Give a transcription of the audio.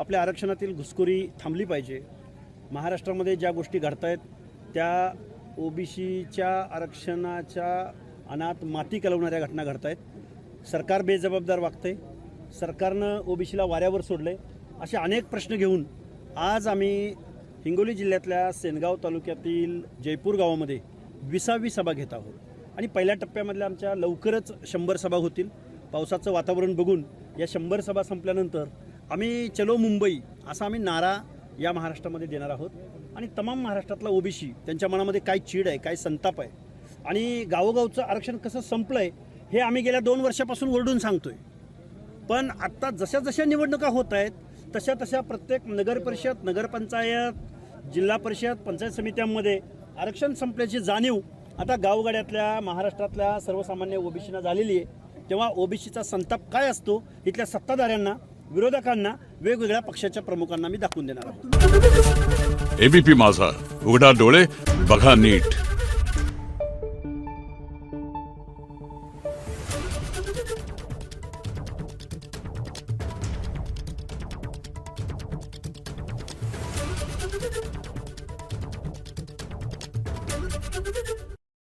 आपल्या आरक्षणातील घुसखोरी थांबली पाहिजे। महाराष्ट्रामध्ये ज्या गोष्टी घडत आहेत त्या ओबीसीच्या आरक्षणाच्या अनाथ माती कलवणाऱ्या घटना घडत आहेत। सरकार बेजबाबदार वागते, सरकारनं ओबीसीला वाऱ्यावर सोडले। असे अनेक प्रश्न घेऊन आज आम्ही हिंगोली जिल्ह्यातल्या सेनगाव तालुक्यातील जयपूर गावामध्ये 20वी सभा घेत आहोत आणि पहिल्या टप्प्यामधल्या आमच्या लवकरच 100 सभा होतील। पावसाचं वातावरण बघून या 100 सभा संपल्यानंतर आम्ही चलो मुंबई असा आम्ही नारा या महाराष्ट्रामध्ये देणार आहोत आणि तमाम महाराष्ट्रातला ओबीसी त्यांच्या मनामध्ये काय चीड आहे, काय संताप आहे आणि गावोगावचं आरक्षण कसं संपलं आहे हे आम्ही गेल्या 2 वर्षापासून ओरडून सांगतोय। पण आता जशा जशा निवडणुका होत आहेत तशा तशा प्रत्येक नगरपरिषद, नगरपंचायत, जिल्हा परिषद, पंचायत समित्यांमध्ये आरक्षण संपल्याची जाणीव आता गावगाड्यातल्या महाराष्ट्रातल्या सर्वसामान्य ओबीसींना झालेली आहे। तेव्हा ओबीसीचा संताप काय असतो इथल्या सत्ताधाऱ्यांना, विरोधकांना, वेगवेगळ्या पक्षाच्या प्रमुखांना मी दाखवून देणार आहोत। एबीपी माझा, उघडा डोळे बघा नीट।